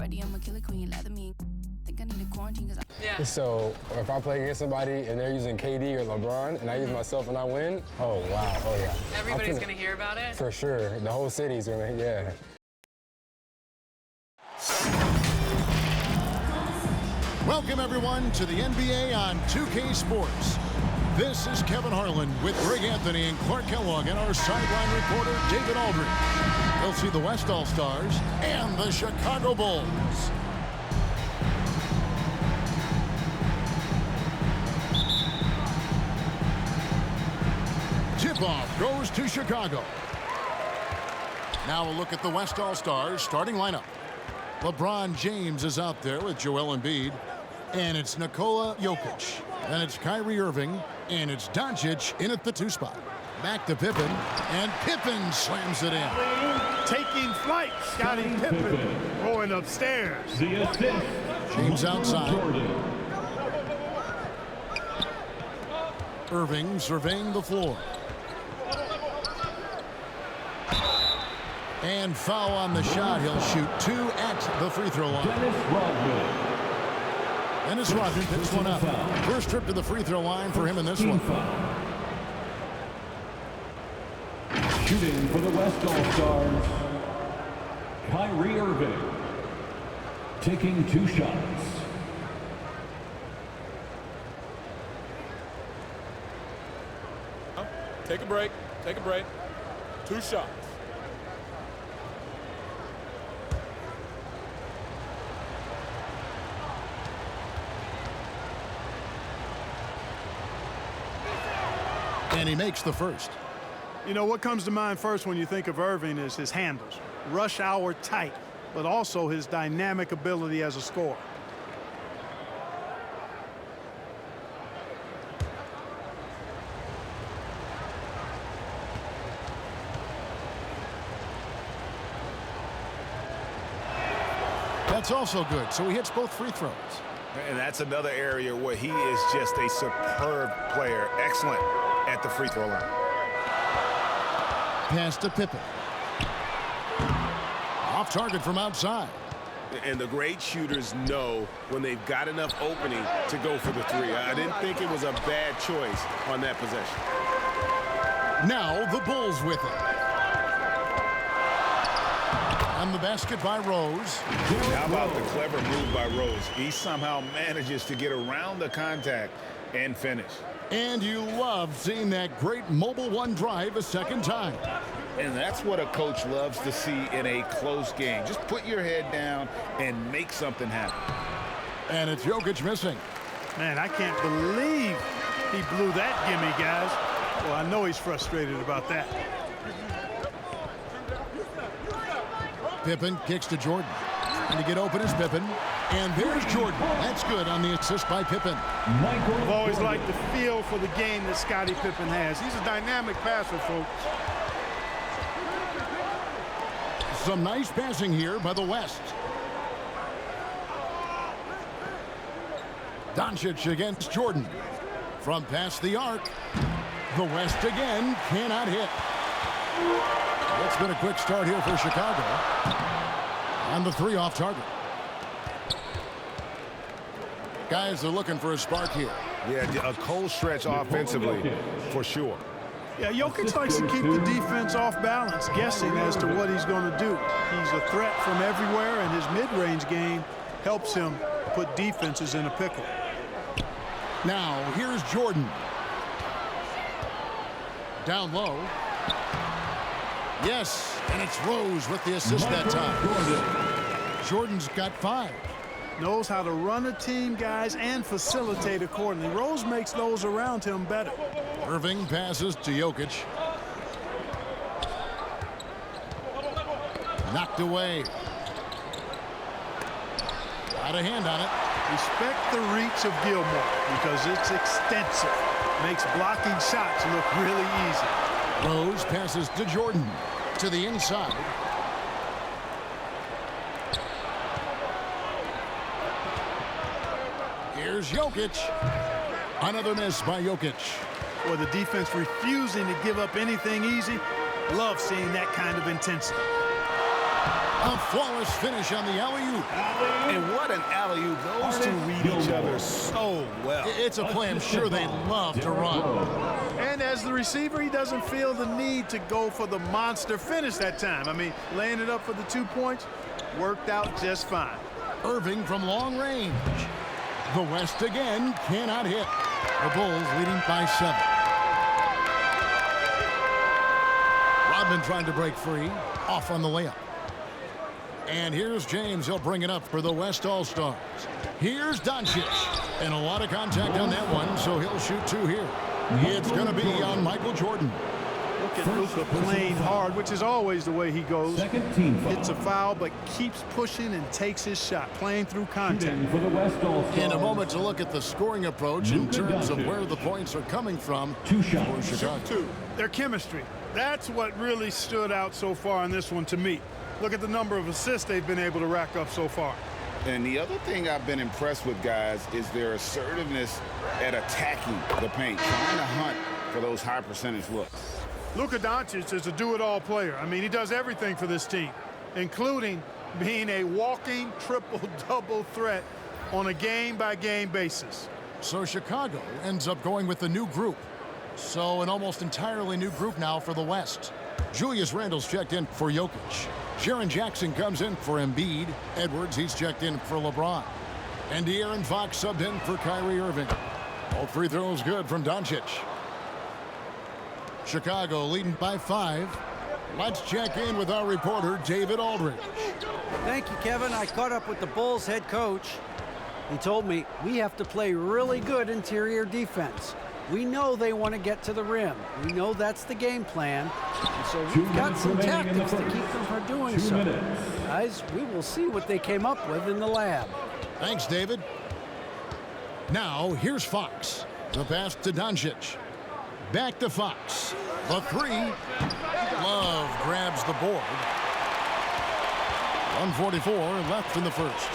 Freddie, I'm a killer queen, lather me. Think I need a quarantine because Yeah. So if I play against somebody and they're using KD or LeBron and I use myself and I win, oh wow, oh yeah. Everybody's gonna hear about it? For sure, the whole city's gonna, yeah. Welcome everyone to the NBA on 2K Sports. This is Kevin Harlan with Greg Anthony and Clark Kellogg and our sideline reporter David Aldridge. They'll see the West All-Stars and the Chicago Bulls. Tip-off goes to Chicago. Now a look at the West All-Stars starting lineup. LeBron James is out there with Joel Embiid. And it's Nikola Jokic. And it's Kyrie Irving. And it's Doncic in at the 2 spot. Back to Pippen. And Pippen slams it in. Taking flight, Scottie Pippen going upstairs. James outside. Irving surveying the floor. And foul on the shot. He'll shoot 2 at the free throw line. Dennis Rodman picks one up. First trip to the free throw line for him in this one. Shooting for the West All-Stars, Kyrie Irving. Taking 2 shots. Take a break. Take a break. 2 shots. And he makes the first. You know, what comes to mind first when you think of Irving is his handles. Rush hour tight, but also his dynamic ability as a scorer. That's also good. So he hits both free throws. And that's another area where he is just a superb player. Excellent at the free throw line. Pass to Pippen. Off target from outside. And the great shooters know when they've got enough opening to go for the 3. I didn't think it was a bad choice on that possession. Now the Bulls with it. On the basket by Rose. How about the clever move by Rose? He somehow manages to get around the contact and finish. And you love seeing that great mobile 1 drive a second time. And that's what a coach loves to see in a close game. Just put your head down and make something happen. And it's Jokic missing. Man, I can't believe he blew that gimme, guys. Well, I know he's frustrated about that. Pippen kicks to Jordan. And to get open is Pippen. And there's Jordan. That's good on the assist by Pippen. I've always liked the feel for the game that Scottie Pippen has. He's a dynamic passer, folks. Some nice passing here by the West. Doncic against Jordan. From past the arc. The West again cannot hit. It's been a quick start here for Chicago. And the 3 off target. Guys are looking for a spark here. Yeah, a cold stretch offensively, for sure. Yeah, Jokic likes to keep the defense off balance, guessing as to what he's going to do. He's a threat from everywhere, and his mid-range game helps him put defenses in a pickle. Now, here's Jordan. Down low. Yes, and it's Rose with the assist that time. Jordan's got 5. Knows how to run a team, guys, and facilitate accordingly. Rose makes those around him better. Irving passes to Jokic. Knocked away. Got a hand on it. Respect the reach of Gilmore because it's extensive. Makes blocking shots look really easy. Rose passes to Jordan. To the inside. Here's Jokic. Another miss by Jokic. Or the defense refusing to give up anything easy. Love seeing that kind of intensity. A flawless finish on the alley-oop. And what an alley-oop. Those two read each other so well. It's a play I'm sure they love to run. And as the receiver, he doesn't feel the need to go for the monster finish that time. I mean, laying it up for the 2 points worked out just fine. Irving from long range. The West again cannot hit. The Bulls leading by 7. Rodman trying to break free. Off on the layup. And here's James. He'll bring it up for the West All-Stars. Here's Doncic. And a lot of contact on that one, so he'll shoot 2 here. It's going to be on Michael Jordan. Look at Luka playing hard, which is always the way he goes. Hits a foul, but keeps pushing and takes his shot, playing through contact. In a moment to look at the scoring approach in terms of where the points are coming from for Chicago. Their chemistry. That's what really stood out so far in this one to me. Look at the number of assists they've been able to rack up so far. And the other thing I've been impressed with, guys, is their assertiveness at attacking the paint, trying to hunt for those high percentage looks. Luka Doncic is a do-it-all player. I mean, he does everything for this team, including being a walking triple-double threat on a game-by-game basis. So Chicago ends up going with the new group. So an almost entirely new group now for the West. Julius Randle's checked in for Jokic. Jaren Jackson comes in for Embiid. Edwards, he's checked in for LeBron. And De'Aaron Fox subbed in for Kyrie Irving. All free throws good from Doncic. Chicago leading by 5. Let's check in with our reporter, David Aldridge. Thank you, Kevin. I caught up with the Bulls head coach. He told me we have to play really good interior defense. We know they want to get to the rim. We know that's the game plan. And so we've got some tactics to keep them from doing so. Guys, we will see what they came up with in the lab. Thanks, David. Now, here's Fox. The pass to Doncic. Back to Fox. The 3. Love grabs the board. 1:44 left in the first.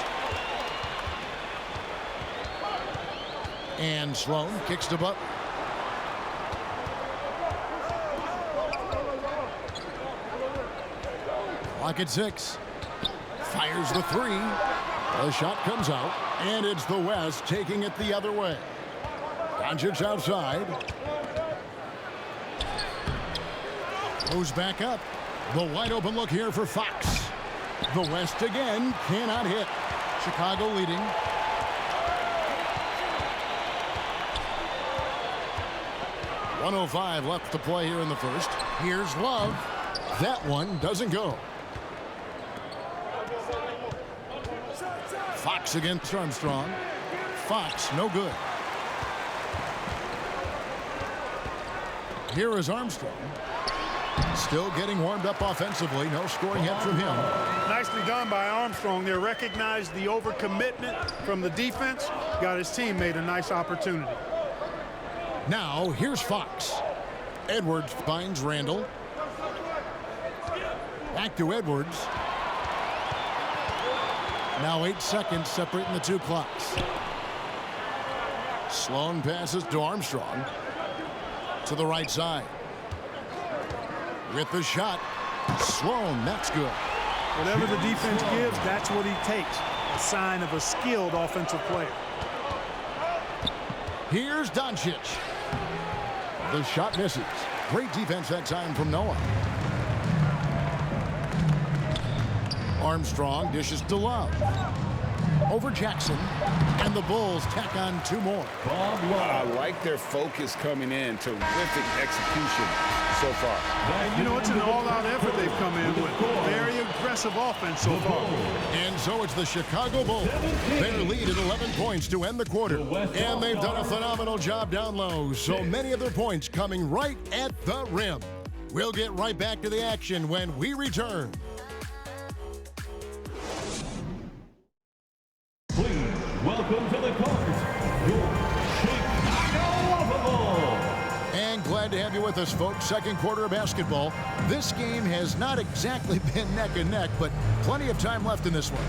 And Sloan kicks to Butler. Clock at 6. Fires the 3. The shot comes out, and it's the West taking it the other way. Doncic outside. Goes back up. The wide open look here for Fox. The West again cannot hit. Chicago leading. .105 left to play here in the first. Here's Love. That one doesn't go. Fox against Armstrong. Fox, no good. Here is Armstrong. Still getting warmed up offensively. No scoring yet from him. Nicely done by Armstrong there. Recognized the overcommitment from the defense. Got his teammate a nice opportunity. Now, here's Fox. Edwards finds Randle. Back to Edwards. Now 8 seconds separating the 2 clocks. Sloan passes to Armstrong. To the right side. With the shot. Sloan, that's good. Whatever the defense gives, that's what he takes. A sign of a skilled offensive player. Here's Doncic. The shot misses. Great defense that time from Noah. Armstrong dishes to Love. Over Jackson. And the Bulls tack on 2 more. I like their focus coming in. Terrific execution so far. And you know, it's an all-out effort they've come in with. Very aggressive offense so far. And so it's the Chicago Bulls. Their lead at 11 points to end the quarter. And they've done a phenomenal job down low. So many of their points coming right at the rim. We'll get right back to the action when we return. Please welcome to the court, your Chicago Bulls. And glad to have you with us, folks. Second quarter of basketball. This game has not exactly been neck and neck, but plenty of time left in this one.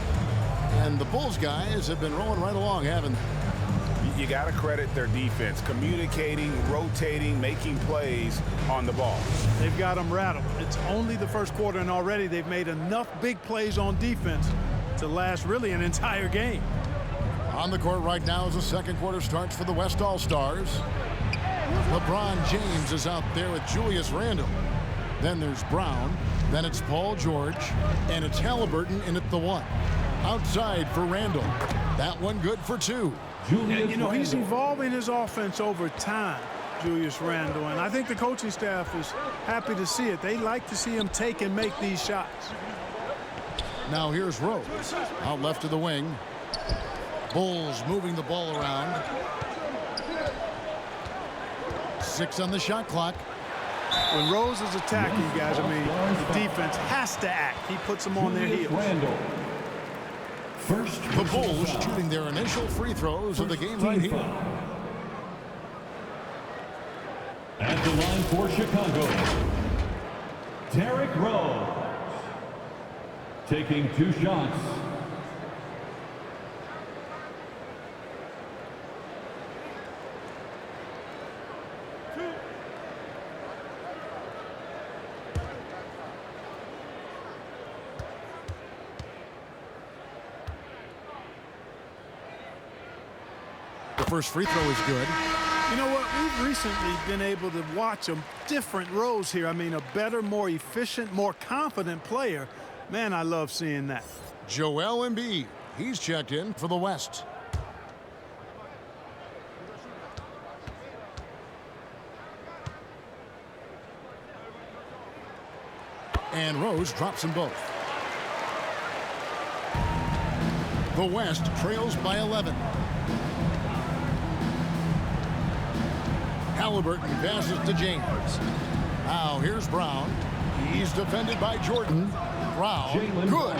And the Bulls guys have been rolling right along, haven't they? you got to credit their defense, communicating, rotating, making plays on the ball. They've got them rattled. It's only the first quarter, and already they've made enough big plays on defense to last really an entire game. On the court right now as the second quarter starts for the West All-Stars. LeBron James is out there with Julius Randle. Then there's Brown. Then it's Paul George. And it's Halliburton in at the 1. Outside for Randle. That one good for 2. You know, he's evolving his offense over time, Julius Randle. And I think the coaching staff is happy to see it. They like to see him take and make these shots. Now here's Rose. Out left of the wing. Bulls moving the ball around. 6 on the shot clock. When Rose is attacking, guys, I mean, the defense has to act. He puts them on their heels. The Bulls shooting their initial free throws of the game right here. At the line for Chicago, Derrick Rose. Taking 2 shots. The first free throw is good. You know what? We've recently been able to watch a different Rose here. I mean, a better, more efficient, more confident player. Man, I love seeing that. Joel Embiid. He's checked in for the West. And Rose drops them both. The West trails by 11. Halliburton passes to James. Now here's Brown. He's defended by Jordan. Brown, good.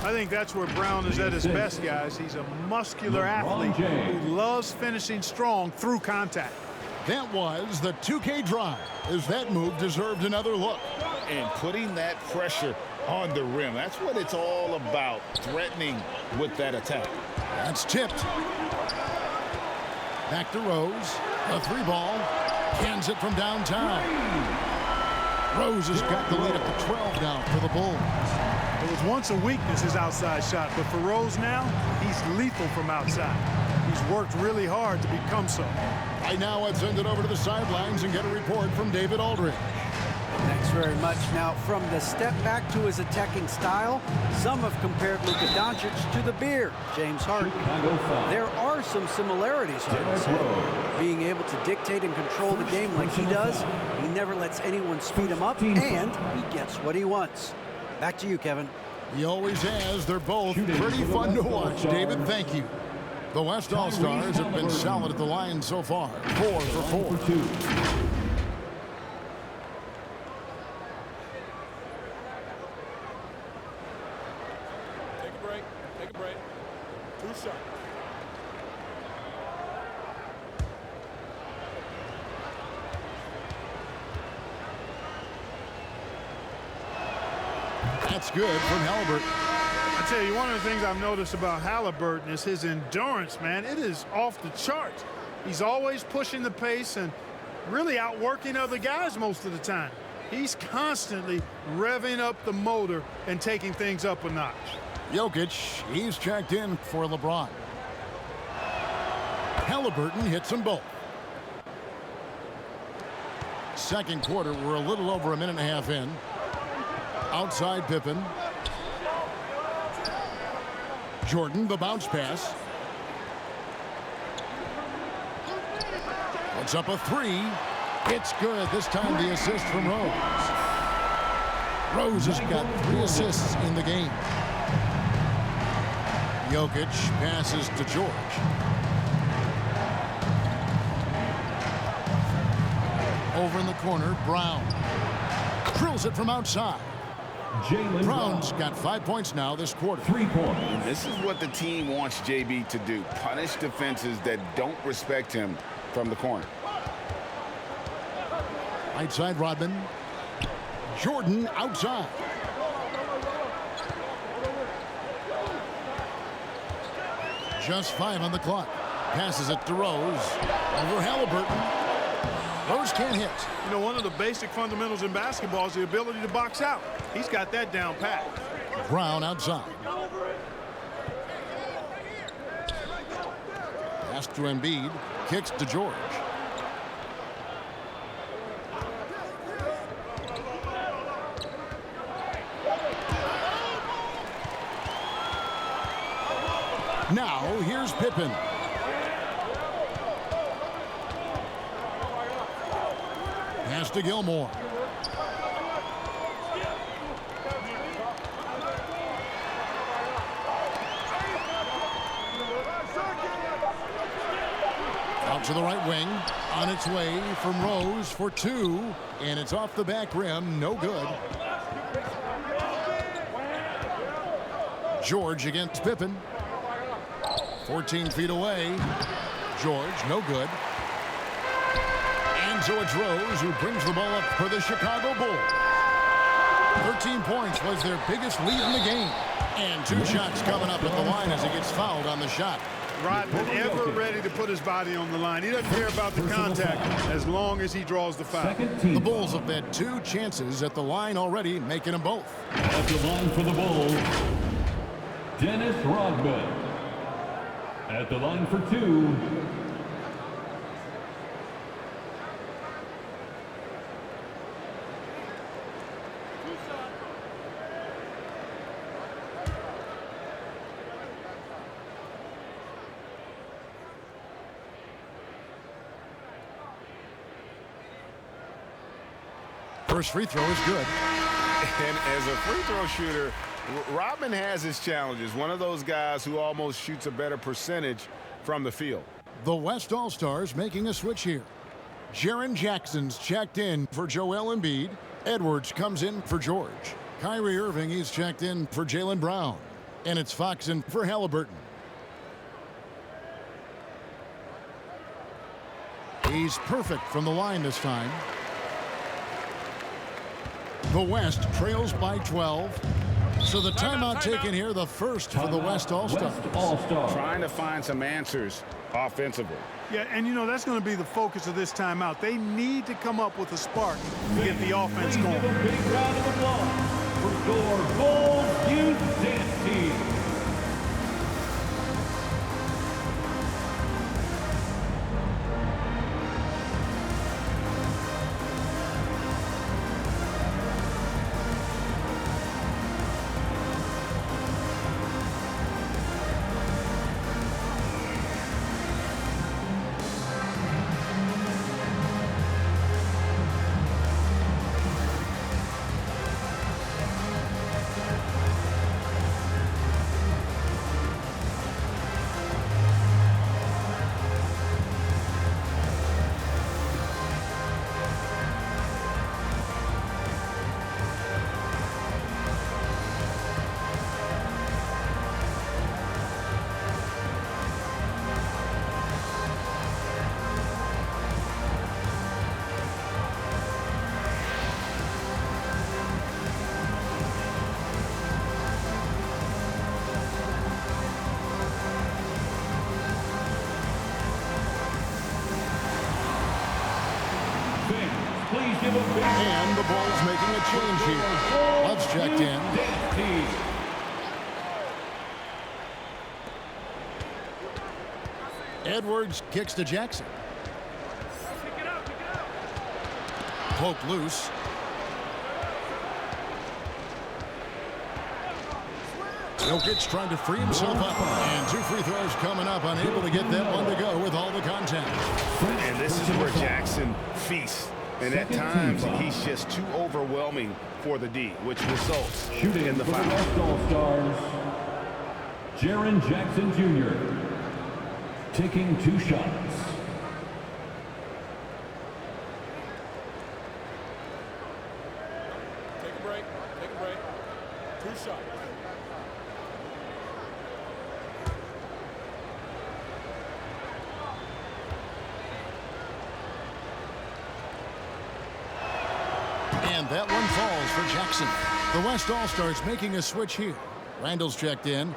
I think that's where Brown is at his best, guys. He's a muscular athlete who loves finishing strong through contact. That was the 2K drive, as that move deserved another look. And putting that pressure on the rim, that's what it's all about, threatening with that attack. That's tipped. Back to Rose. A 3-ball. Cans it from downtown. Rose has got the lead up to 12 now for the Bulls. It was once a weakness, his outside shot, but for Rose now, he's lethal from outside. He's worked really hard to become so. Right now, I'd send it over to the sidelines and get a report from David Aldridge. Thanks very much. Now, from the step back to his attacking style, some have compared Luka Doncic to the Beard, James Harden. There are some similarities, I would say. Being able to dictate and control the game like he does, he never lets anyone speed him up, and he gets what he wants. Back to you, Kevin. He always has. They're both pretty fun to watch. David, thank you. The West All-Stars have been solid at the line so far. 4 for 4. Take a break. 2 shots. That's good from Halliburton. I tell you, one of the things I've noticed about Halliburton is his endurance, man. It is off the charts. He's always pushing the pace and really outworking other guys most of the time. He's constantly revving up the motor and taking things up a notch. Jokic, he's checked in for LeBron. Halliburton hits them both. Second quarter, we're a little over a minute and a half in. Outside Pippen. Jordan, the bounce pass. Puts up a 3. It's good. This time the assist from Rose. Rose has got 3 assists in the game. Jokic passes to George. Over in the corner, Brown. Drills it from outside. Brown's got 5 points now this quarter. 3 points. This is what the team wants JB to do. Punish defenses that don't respect him from the corner. Right side, Rodman. Jordan outside. Just 5 on the clock. passes it to Rose. Over Halliburton. Rose can't hit. You know, one of the basic fundamentals in basketball is the ability to box out. He's got that down pat. Brown outside. Pass to Embiid. Kicks to George. Now, here's Pippen. Pass to Gilmore. Out to the right wing. On its way from Rose for two. And it's off the back rim. No good. George against Pippen. 14 feet away. George, no good. And so it's Rose who brings the ball up for the Chicago Bulls. 13 points was their biggest lead in the game. And two shots coming up at the line as he gets fouled on the shot. Rodman ever ready to put his body on the line. He doesn't care about the contact as long as he draws the foul. The Bulls have had two chances at the line already, making them both. At the line for the Bulls, Dennis Rodman. At the line for two, first free throw is good. And as a free throw shooter, Rodman has his challenges. One of those guys who almost shoots a better percentage from the field. The West All-Stars making a switch here. Jaren Jackson's checked in for Joel Embiid. Edwards comes in for George. Kyrie Irving, he's checked in for Jaylen Brown. And it's Fox in for Halliburton. He's perfect from the line this time. The West trails by 12. So the timeout taken here, the first for the West All-Stars. Trying to find some answers offensively. Yeah, and you know, that's going to be the focus of this timeout. They need to come up with a spark to get the offense going. Give a big round of applause for your Bulls Youth Dance Team. And the Bulls making a change here. Love's checked in. Edwards kicks to Jackson. Poked loose. Jokic trying to free himself up. And two free throws coming up, unable to get that one to go with all the contact. And this is where Jackson feasts. And at times, he's just too overwhelming for the D, which results in the foul. For the West All-Stars, Jaren Jackson Jr. taking two shots. Take a break. Take a break. Two shots. And that one falls for Jackson. The West All-Stars making a switch here. Randall's checked in.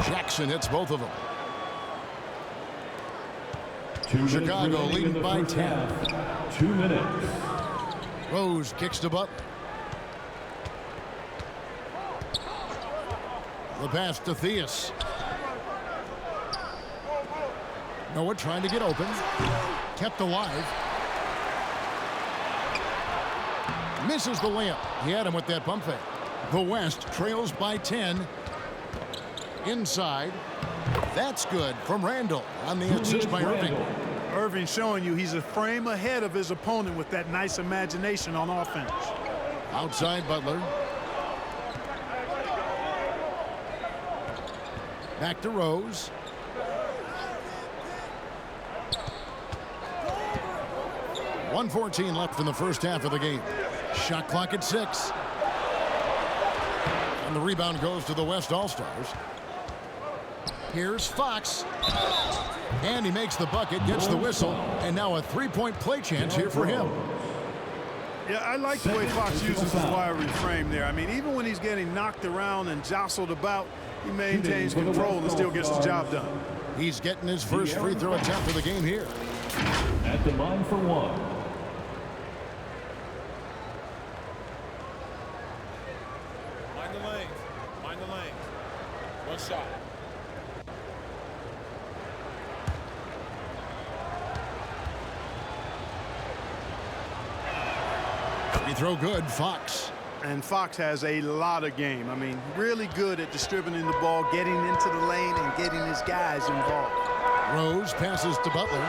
Jackson hits both of them. 2 minutes Chicago remaining in leading the by first 10. half. 2 minutes. Rose kicks to Butler. The pass to Theus. Noah trying to get open. Kept alive. Misses the layup. He had him with that pump fake. The West trails by 10. Inside. That's good from Randall on the assist by Irving. Irving showing you he's a frame ahead of his opponent with that nice imagination on offense. Outside Butler. Back to Rose. .114 left in the first half of the game. Shot clock at 6. And the rebound goes to the West All-Stars. Here's Fox. And he makes the bucket, gets the whistle, and now a three-point play chance here for him. Yeah, I like the way Fox uses his wiry frame there. I mean, even when he's getting knocked around and jostled about, he maintains control and still gets the job done. He's getting his first free throw attempt of the game here. At the line for one. Mind the lanes. Mind the lanes. One shot. Free throw good, Fox. And Fox has a lot of game. I mean, really good at distributing the ball, getting into the lane, and getting his guys involved. Rose passes to Butler.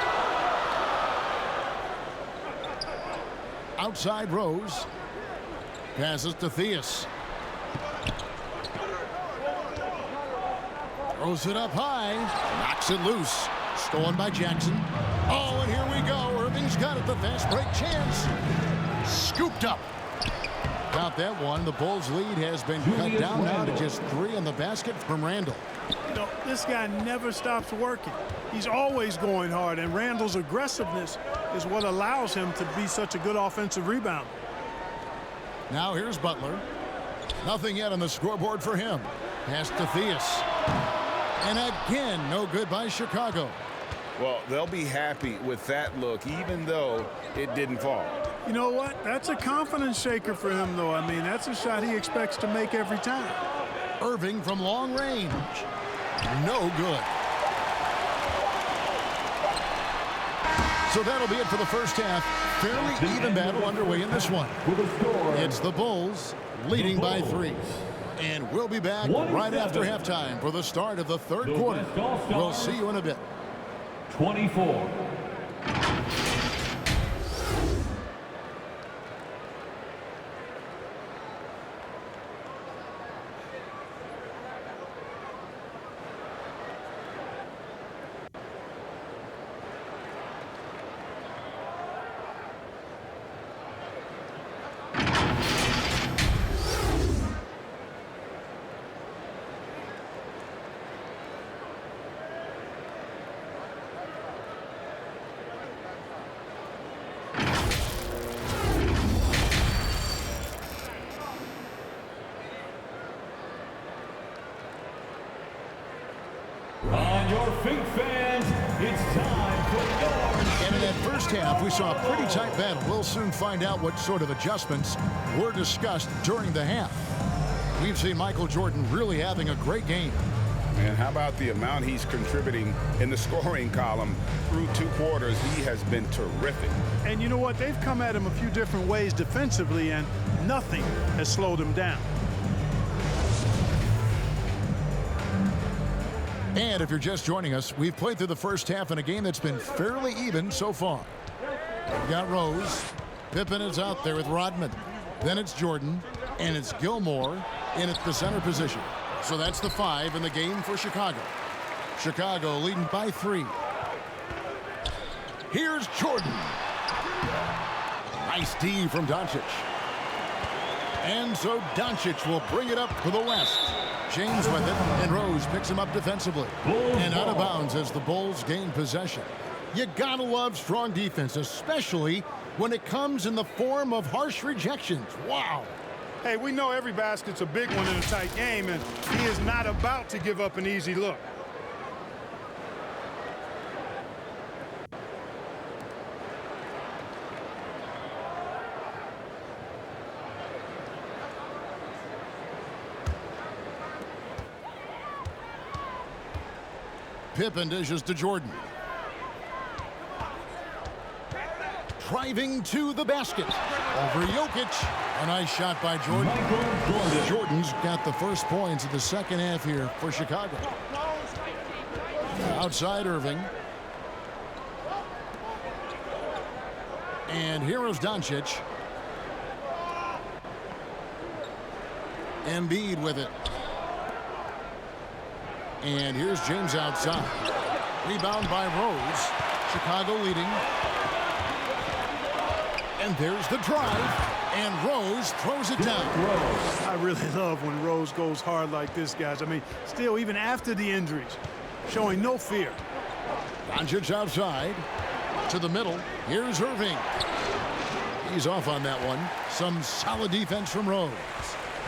Outside Rose. Passes to Theus. Throws it up high. Knocks it loose. Stolen by Jackson. Oh, and here we go. Irving's got it. The fast break chance. Scooped up. Got that one. The Bulls' lead has been cut down now to just 3 in the basket from Randall. You know, this guy never stops working. He's always going hard, and Randall's aggressiveness is what allows him to be such a good offensive rebounder. Now here's Butler. Nothing yet on the scoreboard for him. Pass to Theus. And again, no good by Chicago. Well, they'll be happy with that look, even though it didn't fall. You know what? That's a confidence shaker for him, though. I mean, that's a shot he expects to make every time. Irving from long range. No good. So that'll be it for the first half. Fairly even battle underway in this one. It's the Bulls leading by 3. And we'll be back right after halftime for the start of the third quarter. We'll see you in a bit. 24. On your feet, fans, it's time for your... And in that first half, we saw a pretty tight battle. We'll soon find out what sort of adjustments were discussed during the half. We've seen Michael Jordan really having a great game. And how about the amount he's contributing in the scoring column through 2 quarters? He has been terrific. And you know what? They've come at him a few different ways defensively, and nothing has slowed him down. And if you're just joining us, we've played through the first half in a game that's been fairly even so far. We've got Rose. Pippen is out there with Rodman. Then it's Jordan, and it's Gilmore in at the center position. So that's the 5 in the game for Chicago. Chicago leading by 3. Here's Jordan. Nice D from Doncic. And so Doncic will bring it up for the West. James with it, and Rose picks him up defensively. And out of bounds as the Bulls gain possession. You gotta love strong defense, especially when it comes in the form of harsh rejections. Wow. Hey, we know every basket's a big one in a tight game, and he is not about to give up an easy look. Pippen dishes to Jordan. Driving to the basket. Over Jokic. A nice shot by Jordan. Jordan's got the first points of the second half here for Chicago. Outside Irving. And here is Doncic. Embiid with it. And here's James outside. Rebound by Rose. Chicago leading. And there's the drive. And Rose throws it down. I really love when Rose goes hard like this, guys. I mean, still, even after the injuries, showing no fear. Doncic outside. To the middle. Here's Irving. He's off on that one. Some solid defense from Rose.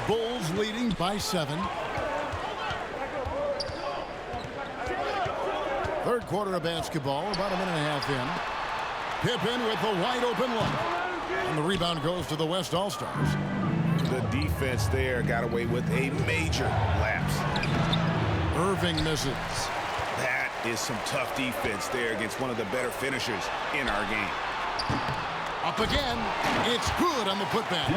Bulls leading by 7. Third quarter of basketball, about a minute and a half in. Pippen with the wide open look. And the rebound goes to the West All-Stars. The defense there got away with a major lapse. Irving misses. That is some tough defense there against one of the better finishers in our game. Up again. It's good on the putback.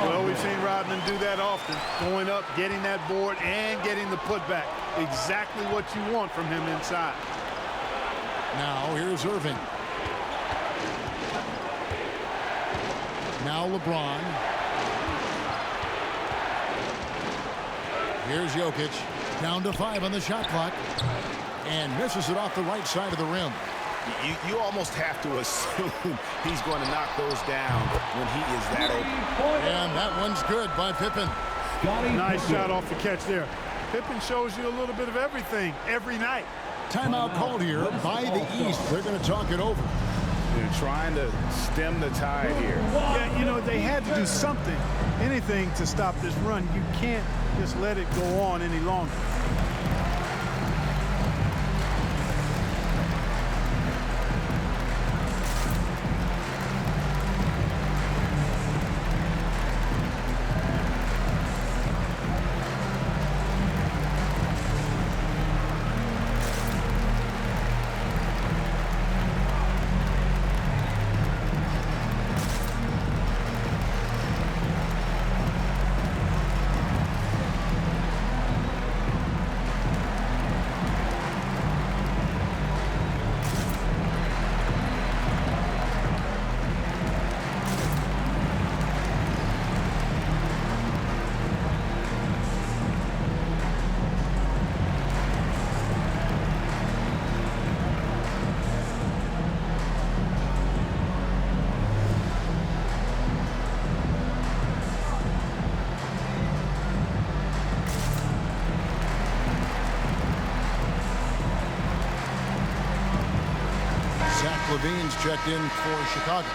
Well, we've seen Rodman do that often. Going up, getting that board, and getting the putback. Exactly what you want from him inside. Now here's Irving. Now LeBron. Here's Jokic. Down to 5 on the shot clock. And misses it off the right side of the rim. You almost have to assume he's going to knock those down when he is that open. And that one's good by Pippen. Nice shot off the catch there. Pippen shows you a little bit of everything every night. Timeout called here by the East. They're going to talk it over. They're trying to stem the tide here. Yeah, you know, they had to do something, anything to stop this run. You can't just let it go on any longer. Levine's checked in for Chicago.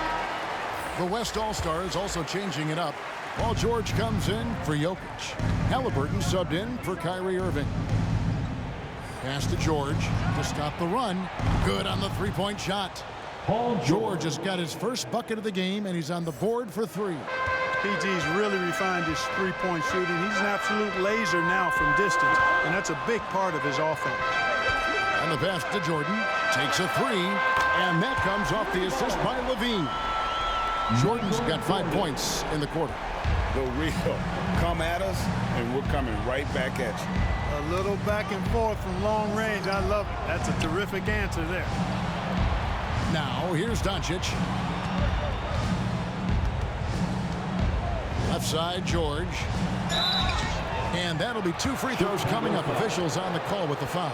The West All-Stars also changing it up. Paul George comes in for Jokic. Halliburton subbed in for Kyrie Irving. Pass to George to stop the run. Good on the three-point shot. Paul George has got his first bucket of the game, and he's on the board for 3. PG's really refined his three-point shooting. He's an absolute laser now from distance, and that's a big part of his offense. And the pass to Jordan. Takes a 3, and that comes off the assist by Levine. Jordan's got 5 points in the quarter. The real come at us, and we're coming right back at you. A little back and forth from long range. I love it. That's a terrific answer there. Now, here's Doncic. Left side, George. And that'll be 2 free throws coming up. Officials on the call with the foul.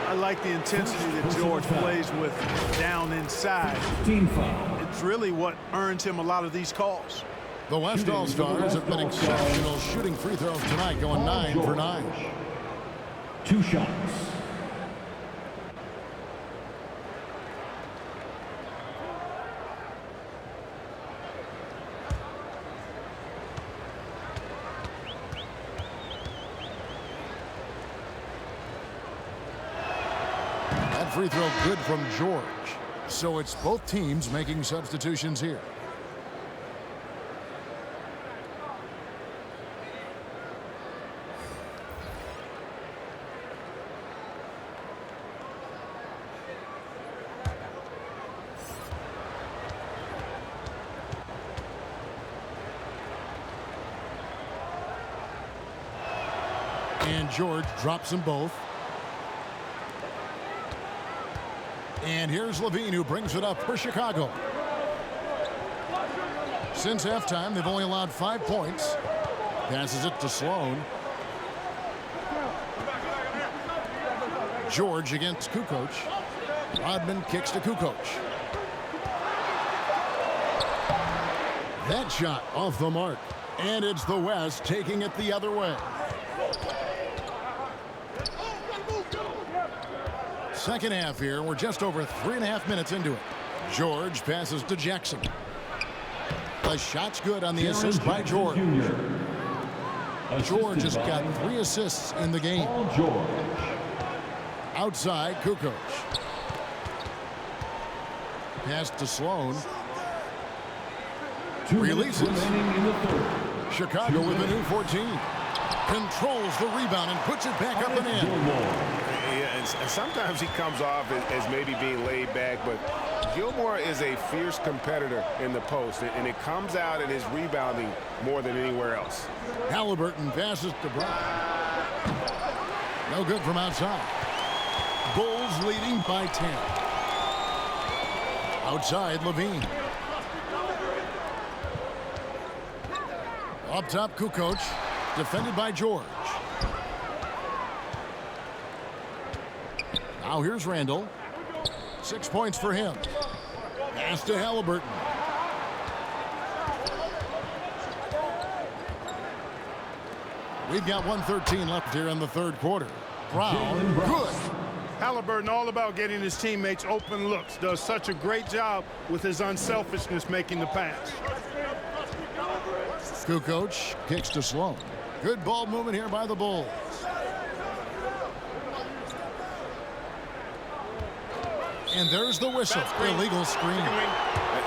I like the intensity that George plays with down inside. It's really what earns him a lot of these calls. The West All-Stars have been exceptional shooting free throws tonight, going 9 for 9. 2 shots. free throw good from George. So it's both teams making substitutions here. And George drops them both. And here's Levine, who brings it up for Chicago. Since halftime, they've only allowed 5 points. Passes it to Sloan. George against Kukoc. Rodman kicks to Kukoc. That shot off the mark. And it's the West taking it the other way. Second half here. We're just over 3.5 minutes into it. George passes to Jackson. The shot's good on the assist by George. George has got 3 assists in the game. Outside, Kukoc. Pass to Sloan. Releases. Chicago with a new 14. Controls the rebound and puts it back up and in. Yeah, and sometimes he comes off as maybe being laid back, but Gilmore is a fierce competitor in the post, and it comes out in his rebounding more than anywhere else. Halliburton passes to Brown. No good from outside. Bulls leading by 10. Outside, Levine. Up top, Kukoc. Defended by George. Now here's Randall. 6 points for him. Pass to Halliburton. We've got 1:13 left here in the third quarter. Brown, good. Halliburton all about getting his teammates open looks. Does such a great job with his unselfishness making the pass. Kukoc kicks to Sloan. Good ball movement here by the Bulls. And there's the whistle. Illegal screen.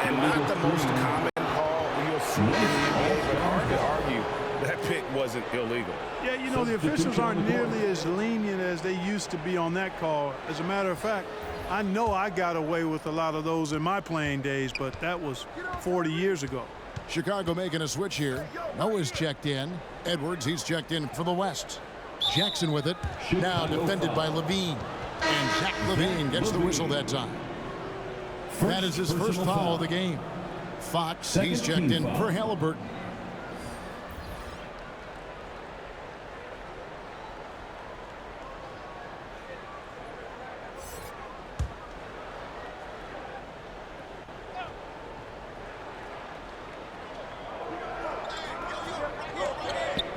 And not the most common call you'll see in the NBA, but hard to argue that pick wasn't illegal. Yeah, you know, the officials aren't nearly as lenient as they used to be on that call. As a matter of fact, I know I got away with a lot of those in my playing days, but that was 40 years ago. Chicago making a switch here. Noah's checked in. Edwards, he's checked in for the West. Jackson with it. Now defended by Levine. And Zach Levine gets the whistle that time. That is his first foul of the game. Fox, he's checked in for Halliburton.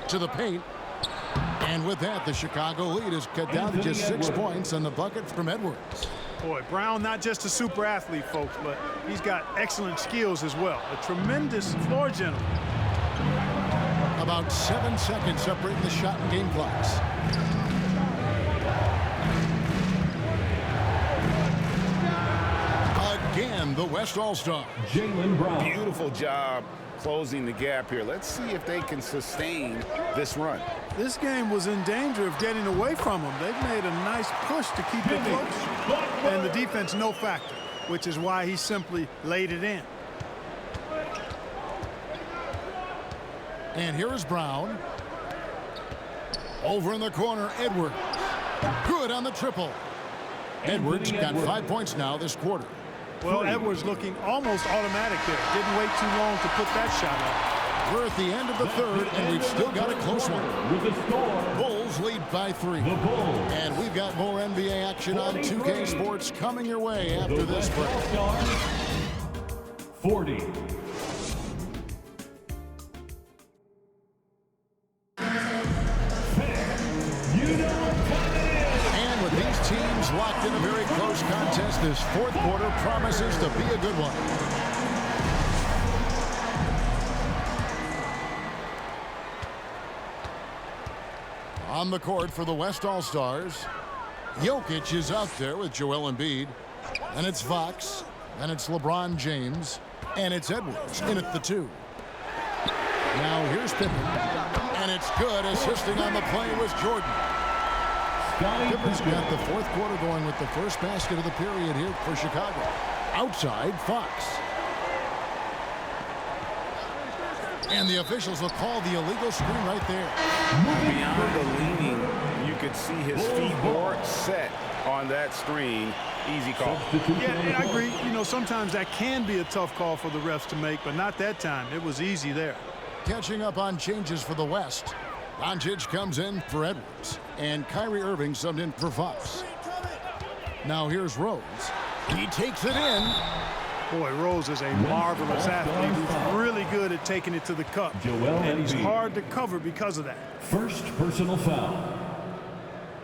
To the paint. And with that, the Chicago lead is cut down to just 6 points on the bucket from Edwards. Boy, Brown, not just a super athlete, folks, but he's got excellent skills as well. A tremendous floor general. About 7 seconds separating the shot and game clocks. Again, the West All-Star. Jaylen Brown. Beautiful job closing the gap here. Let's see if they can sustain this run. This game was in danger of getting away from them. They've made a nice push to keep it close. And the defense no factor, which is why he simply laid it in. And here is Brown. Over in the corner, Edwards. Good on the triple. Edwards got 5 points now this quarter. Well, Edwards looking almost automatic there. Didn't wait too long to put that shot up. We're at the end of the third, and we've still got a close one. With the score, Bulls lead by 3. the Bulls. And we've got more NBA action on 2K Sports coming your way after this break. 40. And with these teams locked in a very close contest, this fourth quarter promises to be a good one. On the court for the West All-Stars, Jokic is out there with Joel Embiid. And it's Fox. And it's LeBron James. And it's Edwards in at the 2. Now here's Pippen. And it's good. Assisting on the play was Jordan. Pippen's got the fourth quarter going with the first basket of the period here for Chicago. Outside, Fox. And the officials will call the illegal screen right there. Beyond the leaning, you could see his feet more set on that screen. Easy call. Yeah, I agree. You know, sometimes that can be a tough call for the refs to make, but not that time. It was easy there. Catching up on changes for the West. Doncic comes in for Edwards. And Kyrie Irving subbed in for Fox. Now here's Rose. He takes it in. Boy, Rose is a marvelous athlete who's really good at taking it to the cup. And he's hard to cover because of that. First personal foul.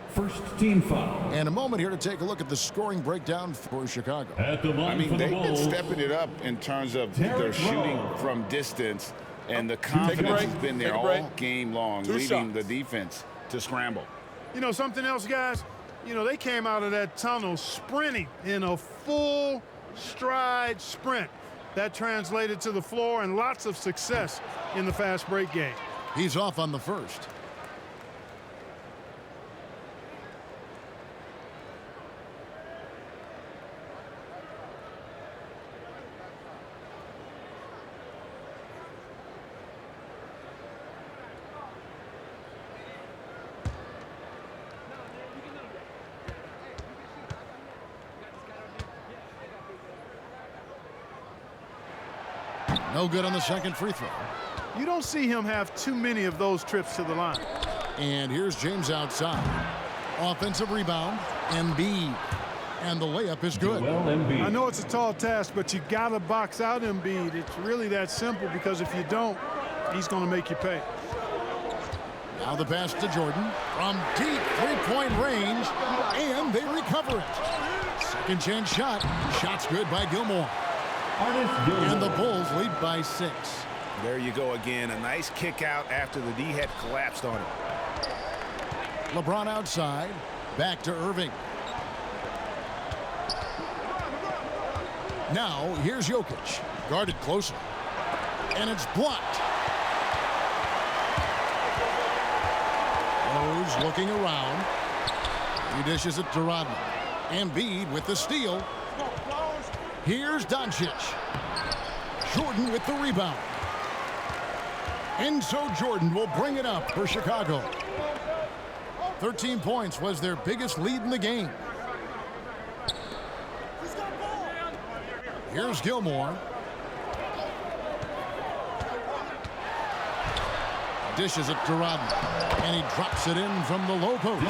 First team foul. And a moment here to take a look at the scoring breakdown for Chicago. At the line I mean, for the they've been Bulls, stepping it up in terms of their shooting from distance, and the confidence has been there all game long, leading the defense to scramble. You know, something else, guys? You know, they came out of that tunnel sprinting in a full stride sprint. That translated to the floor and lots of success in the fast break game. He's off on the first. No good on the second free throw. You don't see him have too many of those trips to the line. And here's James outside. Offensive rebound. Embiid. And the layup is good. I know it's a tall task, but you got to box out Embiid. It's really that simple, because if you don't, he's going to make you pay. Now the pass to Jordan from deep three-point range, and they recover it. Second chance shot. Shot's good by Gilmore. And the Bulls lead by 6. There you go again. A nice kick out after the D had collapsed on him. LeBron outside. Back to Irving. Now here's Jokic. Guarded closer. And it's blocked. Rose looking around. He dishes it to Rodman. Embiid with the steal. Here's Doncic. Jordan with the rebound. And so Jordan will bring it up for Chicago. 13 points was their biggest lead in the game. Here's Gilmore. Dishes it to Rodman. And he drops it in from the low post.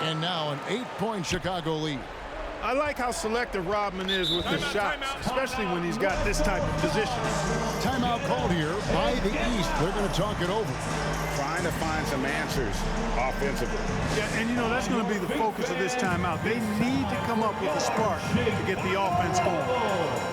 And now an 8-point Chicago lead. I like how selective Rodman is with his shots, especially when he's got this type of position. Timeout called here by the East. They're going to talk it over. Trying to find some answers offensively. Yeah, and you know, that's going to be the focus of this timeout. They need to come up with a spark to get the offense going.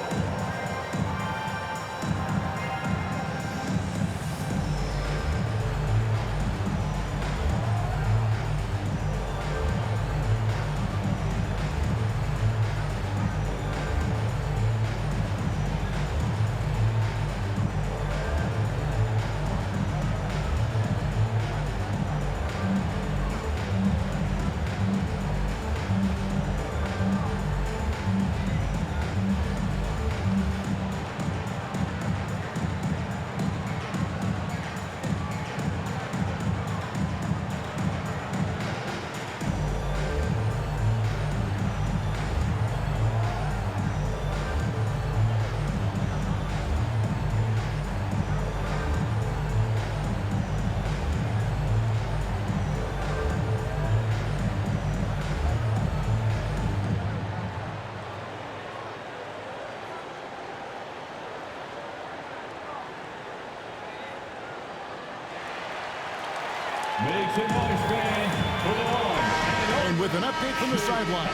And with an update from the sideline,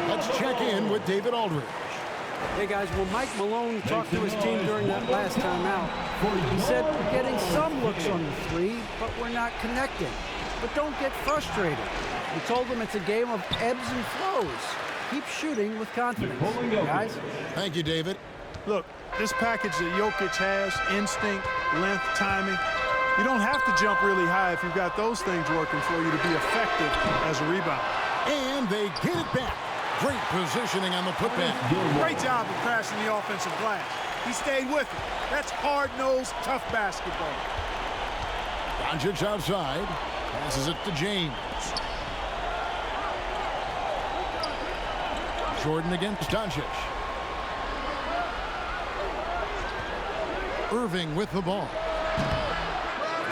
let's check in with David Aldridge. Hey guys, well, Mike Malone talked to his team during that last time out. He said we're getting some looks on the three, but we're not connecting. but don't get frustrated. We told them it's a game of ebbs and flows. Keep shooting with confidence, guys. Thank you, David. Look, this package that Jokic has, instinct, length, timing, you don't have to jump really high if you've got those things working for you to be effective as a rebound. And they get it back. Great positioning on the putback. Great job of crashing the offensive glass. He stayed with it. That's hard-nosed, tough basketball. Doncic outside. Passes it to James. Jordan against Doncic. Irving with the ball.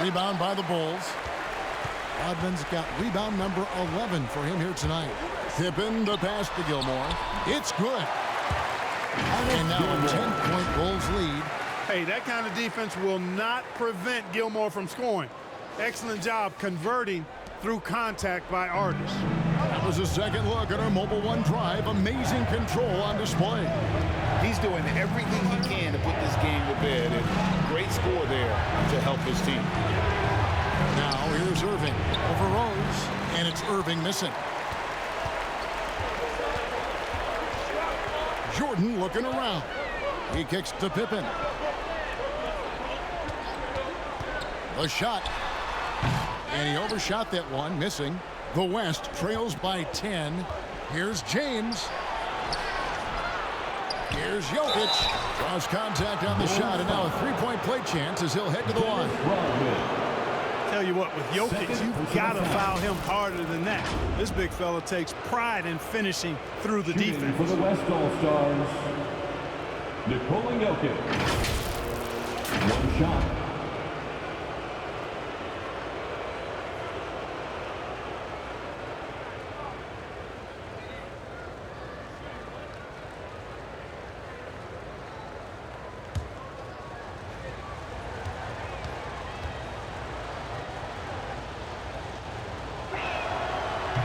Rebound by the Bulls. Rodman's got rebound number 11 for him here tonight. Pippen the pass to Gilmore. It's good. And now a 10-point Bulls lead. Hey, that kind of defense will not prevent Gilmore from scoring. Excellent job converting through contact by Artis. That was a second look at our Mobile One drive. Amazing control on display. He's doing everything he can to put this game to bed, and great score there to help his team. Now here's Irving over Rose, and it's Irving missing. Jordan looking around. He kicks to Pippen. The shot. And he overshot that one, missing. The West trails by 10. Here's James. Here's Jokic. Draws contact on the shot, and now a three-point play chance as he'll head to the line. Tell you what, with Jokic, you've got to foul him harder than that. This big fella takes pride in finishing through the defense. For the West All-Stars, Nikola Jokic. One shot.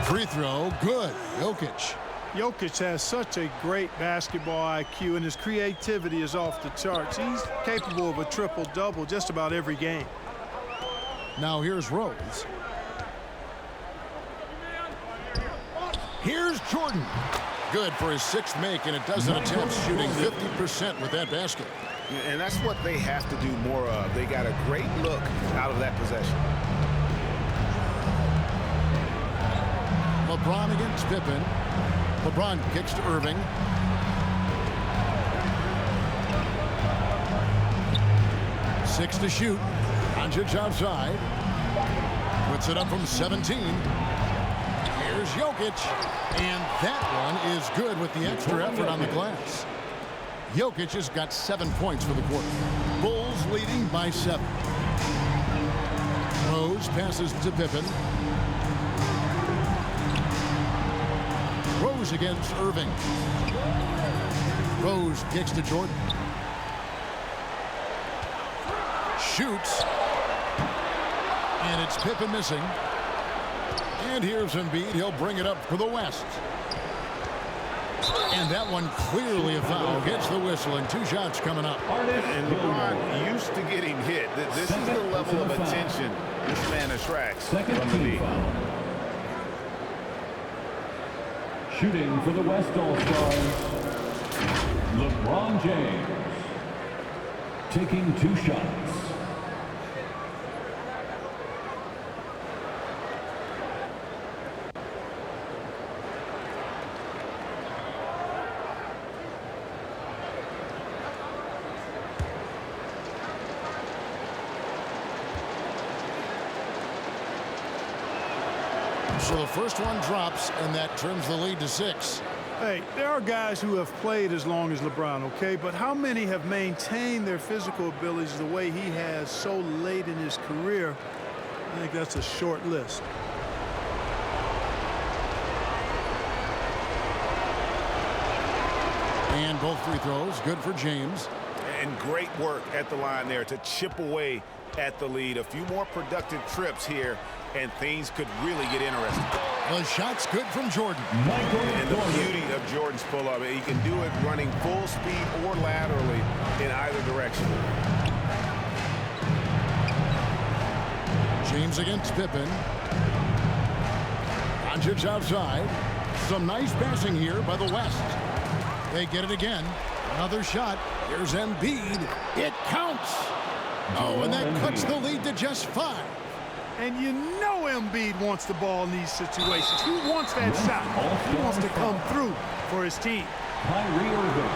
Free throw, good. Jokic. Jokic has such a great basketball IQ, and his creativity is off the charts. He's capable of a triple-double just about every game. Now here's Rose. Here's Jordan. Good for his sixth make, and a dozen attempts, shooting 50% with that basket. And that's what they have to do more of. They got a great look out of that possession. LeBron against Pippen. LeBron kicks to Irving. Six to shoot. Doncic outside. Puts it up from 17. Here's Jokic. And that one is good with the extra effort on the glass. Jokic has got 7 points for the quarter. Bulls leading by 7. Rose passes to Pippen. Rose against Irving. Rose kicks to Jordan. Shoots. And it's Pippen missing. And here's Embiid. He'll bring it up for the West. And that one clearly a foul. Gets the whistle, and 2 shots coming up. And LeBron used to getting hit. This is the level of attention this man attracts from the league. Shooting for the West All-Stars, LeBron James. Taking 2 shots. So the first one drops, and that trims the lead to 6. Hey, there are guys who have played as long as LeBron, okay? But how many have maintained their physical abilities the way he has so late in his career? I think that's a short list. And both free throws, good for James. And great work at the line there to chip away at the lead. A few more productive trips here, and things could really get interesting. The shot's good from Jordan. And the beauty of Jordan's pull-up, he can do it running full speed or laterally in either direction. James against Pippen. Doncic outside. Some nice passing here by the West. They get it again. Another shot. Here's Embiid. It counts. Oh, and that cuts the lead to just 5. And you know Embiid wants the ball in these situations. He wants that shot. He wants to come through for his team. Kyrie Irving.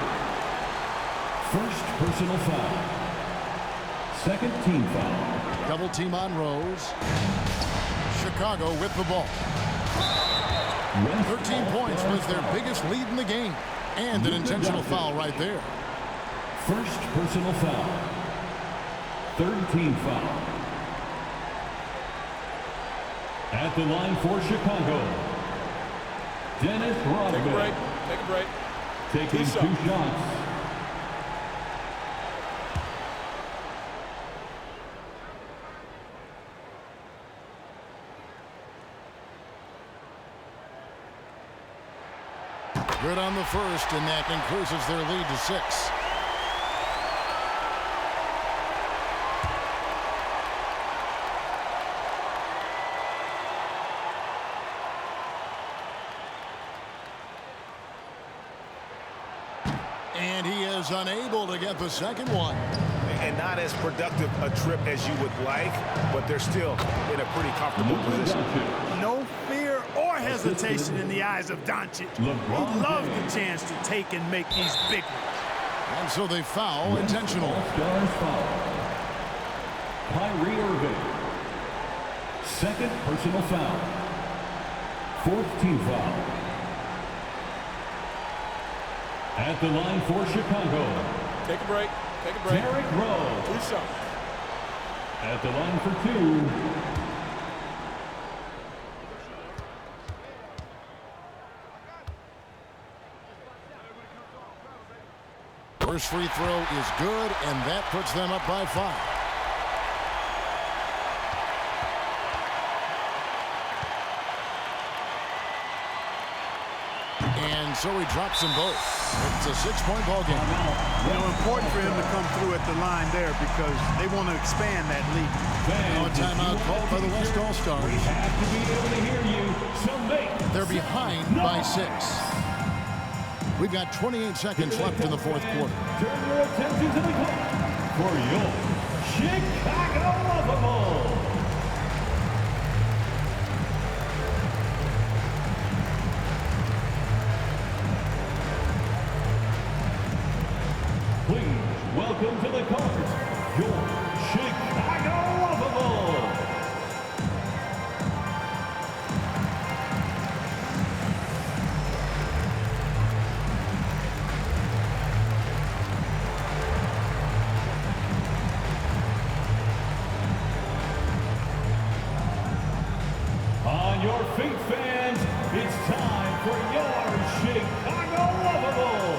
First personal foul. Second team foul. Double team on Rose. Chicago with the ball. 13 points was their biggest lead in the game. And an intentional foul right there. First personal foul. Third team foul. At the line for Chicago, Dennis Rodman. Take a break. Take a break. Taking 2 shots. Good on the first, and that increases their lead to 6. And he is unable to get the second one. And not as productive a trip as you would like, but they're still in a pretty comfortable position. No fear or hesitation in the eyes of Doncic. He loves the chance to take and make these big ones. And so they foul intentional. Stars foul. Kyrie Irving. Second personal foul. Fourth team foul. At the line for Chicago. Take a break. Take a break. Derrick Rose. 2 shots. At the line for 2. First free throw is good, and that puts them up by 5. And so he drops them both. It's a 6-point ball game. You know, important for him to come through at the line there because they want to expand that lead. Now a timeout called by the West All-Stars. We have to be able to hear you, so make They're behind by 6. We've got 28 seconds left in the 4th quarter. Turn your attention to the clock for your Chicago Lovable. Please welcome to the court your Chicago Lovable. On your feet, fans, it's time for your Chicago Lovable.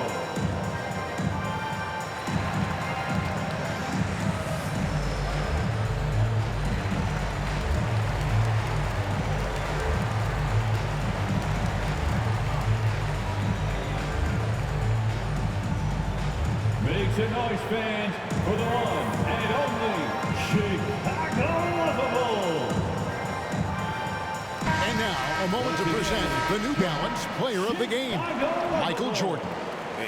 Make some noise, fans, for the one and only Chicago Lovable. And now, a moment to present the New Balance Player of the Game, Michael Jordan.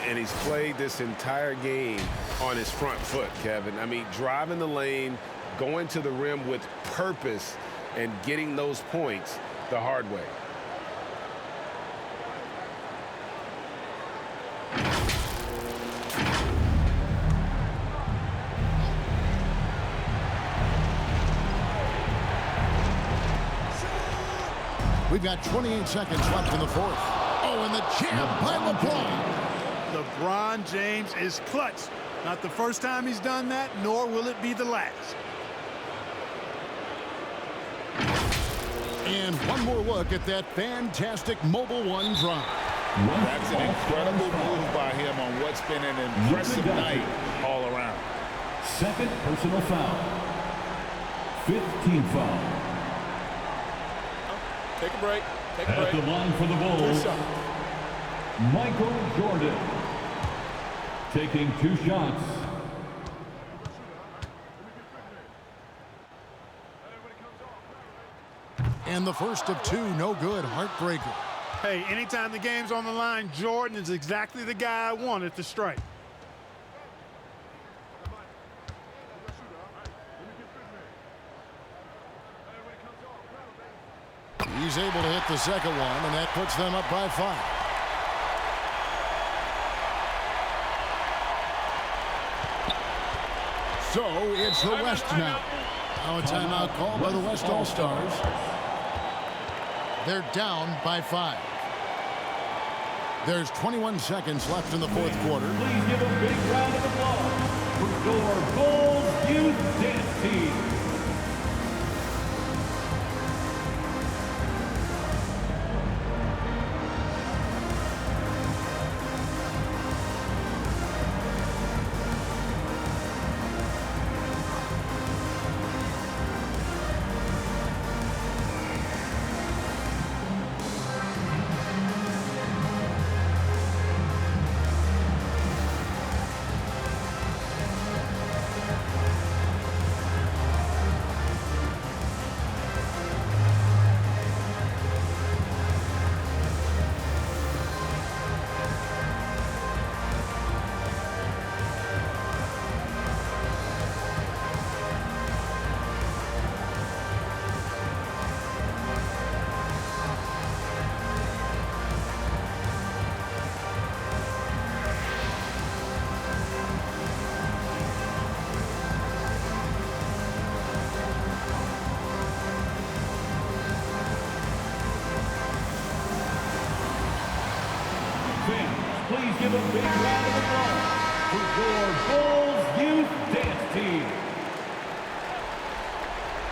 And he's played this entire game on his front foot, Kevin. I mean, driving the lane, going to the rim with purpose, and getting those points the hard way. We've got 28 seconds left in the 4th. Oh, and the jam by LeBron. LeBron James is clutch. Not the first time he's done that, nor will it be the last. And one more look at that fantastic Mobile One drive. That's an incredible move by him on what's been an impressive night all around. Second personal foul. 15 foul. Take a break. Take a At break. the line for the Bulls, Michael Jordan. Taking 2 shots. And the first of two, no good, heartbreaker. Hey, anytime the game's on the line, Jordan is exactly the guy I want at the strike. He's able to hit the second one, and that puts them up by 5. So it's the West now. Now a timeout called by the West All-Stars. They're down by 5. There's 21 seconds left in the fourth quarter. Please give a big round of applause for your Bulls Youth Dance Team. Please give a big round of applause for your Bulls Youth Dance Team.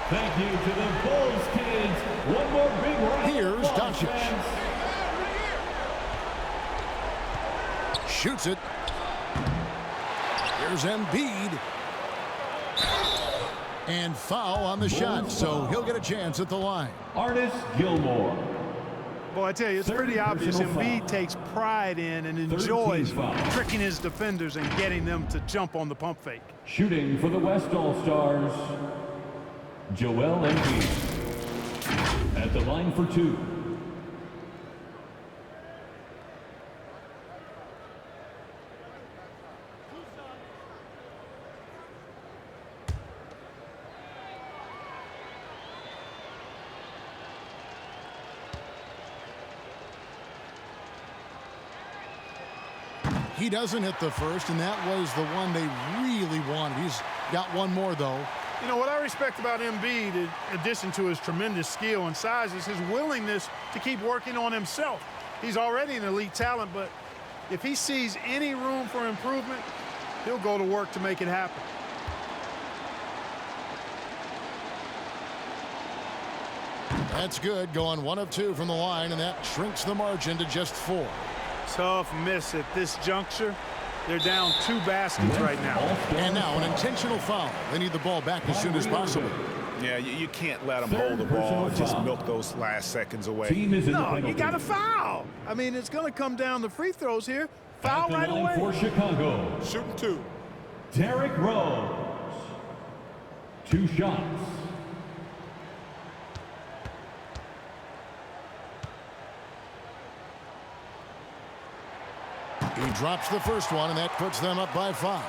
Thank you to the Bulls kids. One more big round. Here's Doncic. Shoots it. Here's Embiid. And foul on the shot, so he'll get a chance at the line. Artis Gilmore. Boy, I tell you, it's pretty obvious Embiid takes pride in and enjoys tricking his defenders and getting them to jump on the pump fake. Shooting for the West All-Stars, Joel Embiid. At the line for 2. He doesn't hit the first, and that was the one they really wanted. He's got one more, though. You know, what I respect about Embiid, in addition to his tremendous skill and size, is his willingness to keep working on himself. He's already an elite talent, but if he sees any room for improvement, he'll go to work to make it happen. That's good, going 1 of 2 from the line, and that shrinks the margin to just 4. Tough miss at this juncture. They're down 2 baskets right now. And now an intentional foul. They need the ball back as soon as possible. Yeah, you can't let them hold the ball and just milk those last seconds away. No, you got to foul. I mean, it's going to come down to free throws here. Foul right away. For Chicago, Shooting 2. Derrick Rose. 2 shots. He drops the first one, and that puts them up by 5.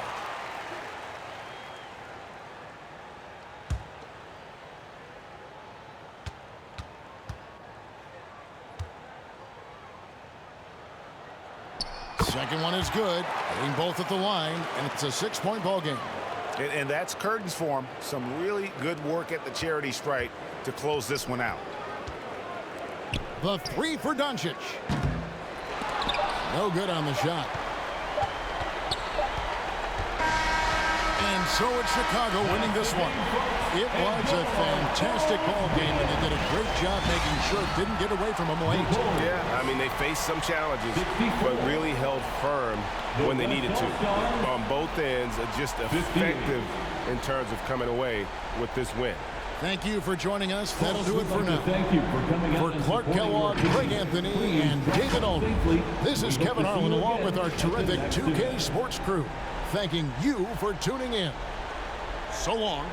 Second one is good. Hitting both at the line, and it's a 6-point ball game. And that's curtains for him. Some really good work at the charity stripe to close this one out. The 3 for Doncic. No good on the shot. And so it's Chicago winning this one. It was a fantastic ball game, and they did a great job making sure it didn't get away from them late. Yeah, I mean, they faced some challenges, but really held firm when they needed to. On both ends, just effective in terms of coming away with this win. Thank you for joining us. That'll do it for now. Thank you for coming out. For Clark Kellogg, Greg Anthony, and David Alden, this is Kevin Harlan along with our terrific 2K Sports crew, thanking you for tuning in. So long.